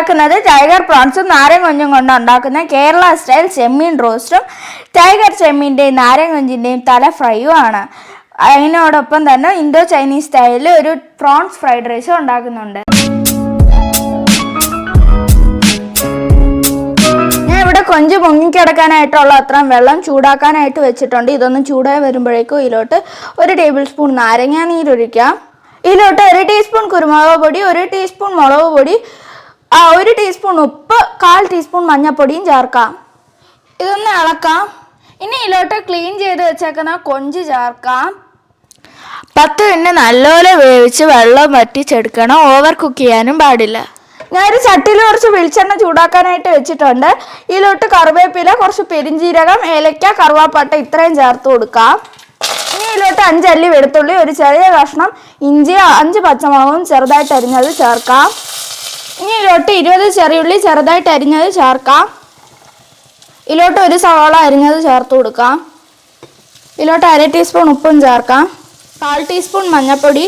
ഉണ്ടാക്കുന്നത് ടൈഗർ പ്രോൺസും നാരങ്ങൊഞ്ചും കൊണ്ട് ഉണ്ടാക്കുന്ന കേരള സ്റ്റൈൽ ചെമ്മീൻ റോസ്റ്റും ടൈഗർ ചെമ്മീൻ്റെയും നാരങ്ങൊഞ്ചിൻ്റെയും തല ഫ്രൈയും ആണ്. അതിനോടൊപ്പം തന്നെ ഇന്തോ ചൈനീസ് സ്റ്റൈലിൽ ഒരു പ്രോൺസ് ഫ്രൈഡ് റൈസും ഉണ്ടാക്കുന്നുണ്ട്. ഞാൻ ഇവിടെ കൊഞ്ച് പൊങ്ങിക്കിടക്കാനായിട്ടുള്ള അത്രയും വെള്ളം ചൂടാക്കാനായിട്ട് വെച്ചിട്ടുണ്ട്. ഇതൊന്ന് ചൂടായി വരുമ്പോഴേക്കും ഇതിലോട്ട് 1 ടേബിൾ സ്പൂൺ നാരങ്ങ നീരൊഴിക്കാം. ഇതിലോട്ട് 1 ടീസ്പൂൺ കുരുമുളക് പൊടി, 1 ടീസ്പൂൺ മുളക് പൊടി, 1 ടീസ്പൂൺ ഉപ്പ്, 1/4 ടീസ്പൂൺ മഞ്ഞൾപ്പൊടിയും ചേർക്കാം. ഇതൊന്ന് ഇളക്കാം. ഇനി ഇതിലോട്ട് ക്ലീൻ ചെയ്ത് വെച്ചേക്കുന്ന കൊഞ്ച് ചേർക്കാം. 10 മിനിറ്റ് നല്ലപോലെ വേവിച്ച് വെള്ളം വറ്റിച്ചെടുക്കണം. ഓവർ കുക്ക് ചെയ്യാനും പാടില്ല. ഞാനൊരു ചട്ടിയിൽ കുറച്ച് വെളിച്ചെണ്ണ ചൂടാക്കാനായിട്ട് വെച്ചിട്ടുണ്ട്. ഇതിലോട്ട് കറിവേപ്പില, കുറച്ച് പെരിഞ്ജീരകം, ഏലക്ക, കറുവാപ്പട്ട ഇത്രയും ചേർത്ത് കൊടുക്കാം. ഇനി ഇതിലോട്ട് 5 അല്ലി വെളുത്തുള്ളി, ഒരു ചെറിയ കഷ്ണം ഇഞ്ചി, 5 പച്ചമുളകും ചെറുതായിട്ട് അരിഞ്ഞത് ചേർക്കാം. ഇനി ഇതിലോട്ട് 20 ചെറിയുള്ളി ചെറുതായിട്ട് അരിഞ്ഞത് ചേർക്കാം. ഇതിലോട്ട് 1 സവാള അരിഞ്ഞത് ചേർത്ത് കൊടുക്കാം. ഇതിലോട്ട് 1/2 ടീസ്പൂൺ ഉപ്പും ചേർക്കാം. 1/4 ടീസ്പൂൺ മഞ്ഞൾപ്പൊടി.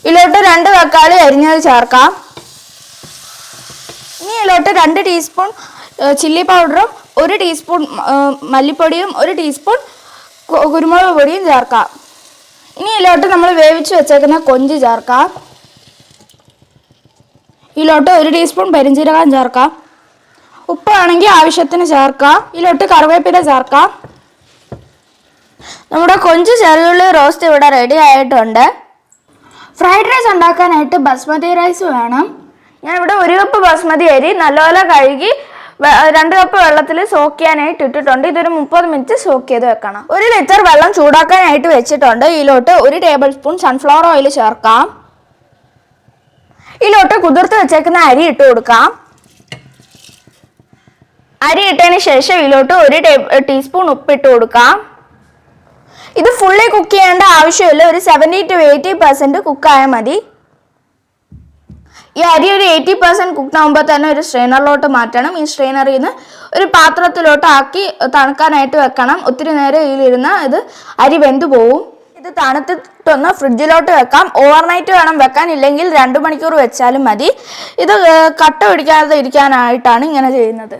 ഇതിലോട്ട് 2 തക്കാളി അരിഞ്ഞത് ചേർക്കാം. ഇനി ഇതിലോട്ട് 2 ടീസ്പൂൺ ചില്ലി പൗഡറും 1 ടീസ്പൂൺ മല്ലിപ്പൊടിയും 1 ടീസ്പൂൺ കുരുമുളക് പൊടിയും ചേർക്കാം. ഇനി ഇതിലോട്ട് നമ്മൾ വേവിച്ച് വെച്ചേക്കുന്ന കൊഞ്ച് ചേർക്കാം. ഇതിലോട്ട് 1 ടീസ്പൂൺ പെരിഞ്ജീരകം ചേർക്കാം. ഉപ്പാണെങ്കിൽ ആവശ്യത്തിന് ചേർക്കാം. ഇതിലോട്ട് കറിവേപ്പില ചേർക്കാം. നമ്മുടെ കൊഞ്ച് ചെറിയുള്ളി റോസ്റ്റ് ഇവിടെ റെഡി ആയിട്ടുണ്ട്. ഫ്രൈഡ് റൈസ് ഉണ്ടാക്കാനായിട്ട് ബസ്മതി റൈസ് വേണം. ഞാൻ ഇവിടെ 1 കപ്പ് ബസ്മതി അരി നല്ലപോലെ കഴുകി 2 കപ്പ് വെള്ളത്തിൽ സോക്ക് ചെയ്യാനായിട്ട് ഇട്ടിട്ടുണ്ട്. ഇതൊരു 30 മിനിറ്റ് സോക്ക് ചെയ്ത് വെക്കണം. 1 ലിറ്റർ വെള്ളം ചൂടാക്കാനായിട്ട് വെച്ചിട്ടുണ്ട്. ഇതിലോട്ട് 1 ടേബിൾ സ്പൂൺ സൺഫ്ലവർ ഓയിൽ ചേർക്കാം. ഇതിലോട്ട് കുതിർത്ത് വെച്ചേക്കുന്ന അരി ഇട്ട് കൊടുക്കാം. അരി ഇട്ടതിന് ശേഷം ഇതിലോട്ട് 1 ടീസ്പൂൺ ഉപ്പിട്ട് കൊടുക്കാം. ഇത് ഫുള്ളി കുക്ക് ചെയ്യേണ്ട ആവശ്യമില്ല. ഒരു 70 to 80% കുക്കായാൽ മതി. ഈ അരി ഒരു 80% കുക്ക് ആകുമ്പോൾ തന്നെ ഒരു സ്ട്രെയിനറിലോട്ട് മാറ്റണം. ഈ സ്ട്രെയിനറിൽ നിന്ന് ഒരു പാത്രത്തിലോട്ട് ആക്കി തണുക്കാനായിട്ട് വെക്കണം. ഒത്തിരി നേരം ഇതിലിരുന്ന് ഇത് അരി വെന്ത് പോവും. ഇത് തണുത്തിട്ടൊന്ന് ഫ്രിഡ്ജിലോട്ട് വെക്കാം. ഓവർനൈറ്റ് വേണം വെക്കാൻ, ഇല്ലെങ്കിൽ 2 മണിക്കൂർ വെച്ചാലും മതി. ഇത് കട്ട പിടിക്കാതെ ഇരിക്കാനായിട്ടാണ് ഇങ്ങനെ ചെയ്യുന്നത്.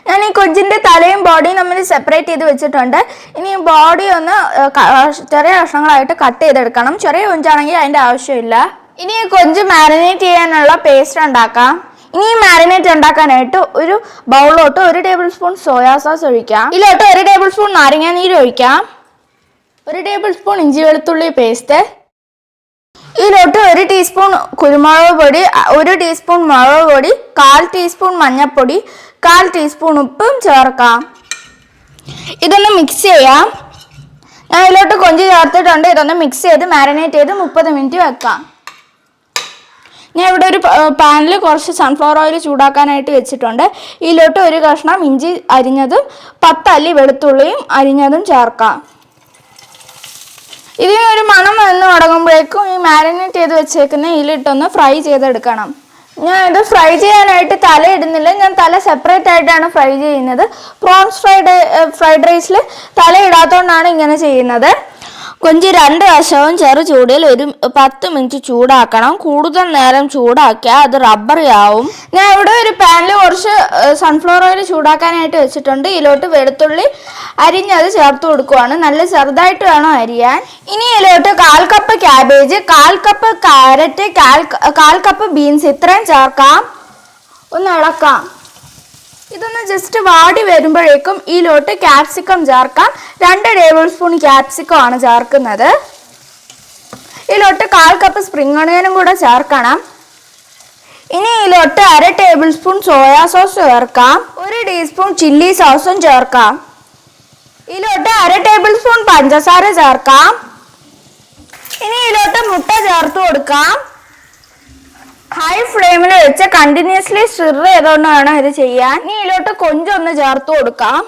ഞാൻ ഈ കൊഞ്ചിൻ്റെ തലയും ബോഡിയും നമ്മൾ സെപ്പറേറ്റ് ചെയ്ത് വെച്ചിട്ടുണ്ട്. ഇനി ബോഡി ഒന്ന് ചെറിയ കഷ്ണങ്ങളായിട്ട് കട്ട് ചെയ്തെടുക്കണം. ചെറിയ കൊഞ്ചാണെങ്കിൽ അതിൻ്റെ ആവശ്യമില്ല. ഇനി ഈ കൊഞ്ച് മാരിനേറ്റ് ചെയ്യാനുള്ള പേസ്റ്റ് ഉണ്ടാക്കാം. ഇനി ഈ മാരിനേറ്റ് ഉണ്ടാക്കാനായിട്ട് ഒരു ബൗളിലോട്ട് 1 ടേബിൾ സ്പൂൺ സോയാ സോസ് ഒഴിക്കാം. ഇതിലോട്ട് 1 ടേബിൾ സ്പൂൺ നാരങ്ങ നീര് ഒഴിക്കാം. 1 ടേബിൾ സ്പൂൺ ഇഞ്ചി വെളുത്തുള്ളി പേസ്റ്റ്. ഇതിലോട്ട് 1 ടീസ്പൂൺ കുരുമുളക് പൊടി, 1 ടീസ്പൂൺ മുളക് പൊടി, 1/4 ടീസ്പൂൺ മഞ്ഞൾപ്പൊടി, 1/4 ടീസ്പൂൺ ഉപ്പും ചേർക്കാം. ഇതൊന്ന് മിക്സ് ചെയ്യാം. ഞാൻ ഇതിലോട്ട് കൊഞ്ച് ചേർത്തിട്ടുണ്ട്. ഇതൊന്ന് മിക്സ് ചെയ്ത് മാരിനേറ്റ് ചെയ്ത് 30 മിനിറ്റ് വെക്കാം. ഞാൻ ഇവിടെ ഒരു പാനിൽ കുറച്ച് സൺഫ്ലവർ ഓയിൽ ചൂടാക്കാനായിട്ട് വെച്ചിട്ടുണ്ട്. ഇതിലോട്ട് 1 കഷ്ണം ഇഞ്ചി അരിഞ്ഞതും 10 അല്ലി വെളുത്തുള്ളിയും അരിഞ്ഞതും ചേർക്കാം. ഇതിനൊരു മണം വന്ന് തുടങ്ങുമ്പോഴേക്കും ഈ മാരിനേറ്റ് ചെയ്ത് വെച്ചേക്കുന്ന ഇതിലിട്ടൊന്ന് ഫ്രൈ ചെയ്തെടുക്കണം. ഞാൻ ഇത് ഫ്രൈ ചെയ്യാനായിട്ട് തല ഇടുന്നില്ല. ഞാൻ തല സെപ്പറേറ്റ് ആയിട്ടാണ് ഫ്രൈ ചെയ്യുന്നത്. പ്രോൺസ് ഫ്രൈഡ് റൈസിൽ തല ഇടാത്തതുകൊണ്ടാണ് ഇങ്ങനെ ചെയ്യുന്നത്. കൊഞ്ച് 2 വശവും ചെറു ചൂടിൽ ഒരു 10 മിനിറ്റ് ചൂടാക്കണം. കൂടുതൽ നേരം ചൂടാക്കിയാൽ അത് റബ്ബറി ആവും. ഞാൻ ഇവിടെ ഒരു പാനിൽ കുറച്ച് സൺഫ്ലവർ ഓയിൽ ചൂടാക്കാനായിട്ട് വെച്ചിട്ടുണ്ട്. ഇതിലോട്ട് വെളുത്തുള്ളി അരിഞ്ഞത് ചേർത്ത് കൊടുക്കുവാണ്. നല്ല ചെറുതായിട്ട് വേണം അരിയാൻ. ഇനി ഇതിലോട്ട് 1/4 cup cabbage, 1/4 cup carrot, 1/4 cup beans ഇത്രയും ചേർക്കാം. ഒന്ന് ഇളക്കാം. ഇതൊന്ന് ജസ്റ്റ് വാടി വരുമ്പോഴേക്കും ഇതിലോട്ട് ക്യാപ്സിക്കം ചേർക്കാം. 2 ടേബിൾ സ്പൂൺ ക്യാപ്സിക്കം ആണ് ചേർക്കുന്നത്. ഇതിലോട്ട് 1/4 കപ്പ് സ്പ്രിംഗ് ഓണിയനും കൂടെ ചേർക്കണം. ഇനി ഇതിലോട്ട് 1/2 ടേബിൾ സ്പൂൺ സോയാ സോസ് ചേർക്കാം. 1 ടീസ്പൂൺ ചില്ലി സോസും ചേർക്കാം. ഇതിലോട്ട് 1/2 ടേബിൾ സ്പൂൺ പഞ്ചസാര ചേർക്കാം. ഇനി ഇതിലോട്ട് മുട്ട ചേർത്ത് കൊടുക്കാം. ഹൈ ഫ്ലെയിമിൽ വെച്ച് കണ്ടിന്യൂസ്ലി സ്റ്റിർ ചെയ്തുകൊണ്ട് വേണം ഇത് ചെയ്യാൻ. ഇനി ഇതിലോട്ട് കൊഞ്ചൊന്ന് ചേർത്ത് കൊടുക്കാം.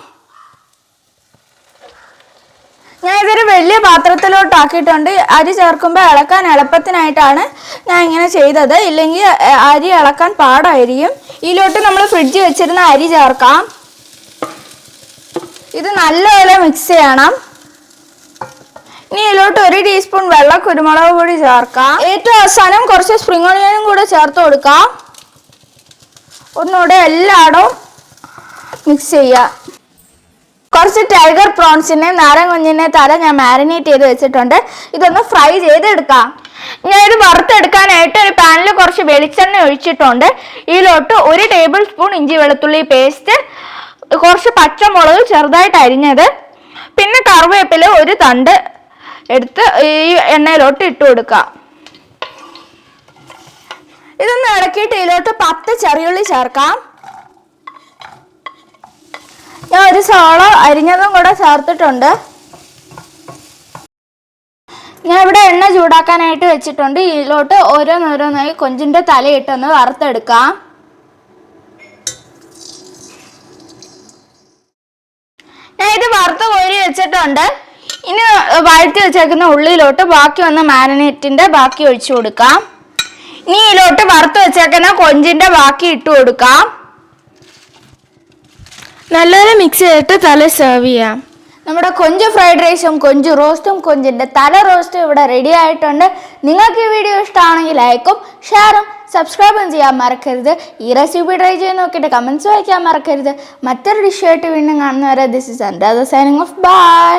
ഞാൻ ഇതൊരു വലിയ പാത്രത്തിലോട്ട് ആക്കിയിട്ടുണ്ട്. അരി ചേർക്കുമ്പോൾ ഇളക്കാൻ എളുപ്പത്തിനായിട്ടാണ് ഞാൻ ഇങ്ങനെ ചെയ്തത്. ഇല്ലെങ്കിൽ അരി ഇളക്കാൻ പാടായിരിക്കും. ഇതിലോട്ട് നമ്മൾ ഫ്രിഡ്ജിൽ വെച്ചിരുന്ന അരി ചേർക്കാം. ഇത് നല്ലപോലെ മിക്സ് ചെയ്യണം. ഇനി ഇതിലോട്ട് 1 ടീസ്പൂൺ വെള്ള കുരുമുളക് പൊടി ചേർക്കാം. ഏറ്റവും അവസാനം കുറച്ച് സ്പ്രിംഗ് ഓണിയനും കൂടെ ചേർത്ത് കൊടുക്കാം. ഒന്നുകൂടെ എല്ലായിടവും മിക്സ് ചെയ്യുക. കുറച്ച് ടൈഗർ പ്രോൺസിനെ നാരൻ കുഞ്ഞിനെ തല ഞാൻ മാരിനേറ്റ് ചെയ്ത് വെച്ചിട്ടുണ്ട്. ഇതൊന്ന് ഫ്രൈ ചെയ്തെടുക്കാം. ഞാൻ ഇത് വറുത്തെടുക്കാനായിട്ട് ഒരു പാനിൽ കുറച്ച് വെളിച്ചെണ്ണ ഒഴിച്ചിട്ടുണ്ട്. ഇതിലോട്ട് 1 ടേബിൾ സ്പൂൺ ഇഞ്ചി വെളുത്തുള്ളി പേസ്റ്റ്, കുറച്ച് പച്ചമുളക് ചെറുതായിട്ട് അരിഞ്ഞത്, പിന്നെ കറിവേപ്പില 1 തണ്ട് എടുത്ത് ഈ എണ്ണയിലോട്ട് ഇട്ട് കൊടുക്കാം. ഇതൊന്ന് ഇളക്കിയിട്ട് ഇതിലോട്ട് 10 ചെറിയുള്ളി ചേർക്കാം. ഞാൻ 1 സവാള അരിഞ്ഞതും കൂടെ ചേർത്തിട്ടുണ്ട്. ഞാൻ ഇവിടെ എണ്ണ ചൂടാക്കാനായിട്ട് വെച്ചിട്ടുണ്ട്. ഇതിലോട്ട് ഓരോന്നോരോന്നായി കൊഞ്ചിൻ്റെ തലയിട്ടൊന്ന് വറുത്തെടുക്കാം. ഞാൻ ഇത് വറുത്ത് കോരി വെച്ചിട്ടുണ്ട്. ഇനി വഴറ്റി വെച്ചേക്കുന്ന ഉള്ളിയിലോട്ട് ബാക്കി വന്ന മാരിനേറ്റിൻ്റെ ബാക്കി ഒഴിച്ചു കൊടുക്കാം. ഇനി ഇതിലോട്ട് വറുത്ത് വെച്ചേക്കുന്ന കൊഞ്ചിൻ്റെ ബാക്കി ഇട്ട് കൊടുക്കാം. നല്ലപോലെ മിക്സ് ചെയ്തിട്ട് തല സെർവ് ചെയ്യാം. നമ്മുടെ കൊഞ്ച് ഫ്രൈഡ് റൈസും കൊഞ്ച് റോസ്റ്റും കൊഞ്ചിൻ്റെ തല റോസ്റ്റും ഇവിടെ റെഡി ആയിട്ടുണ്ട്. നിങ്ങൾക്ക് ഈ വീഡിയോ ഇഷ്ടമാണെങ്കിൽ ലൈക്കും ഷെയറും സബ്സ്ക്രൈബും ചെയ്യാൻ മറക്കരുത്. ഈ റെസിപ്പി ട്രൈ ചെയ്ത് നോക്കിയിട്ട് കമൻസ് വായിക്കാൻ മറക്കരുത്. മറ്റൊരു ഡിഷായിട്ട് വീണ്ടും കാണുന്നവരെ this is Anuradha signing off. By.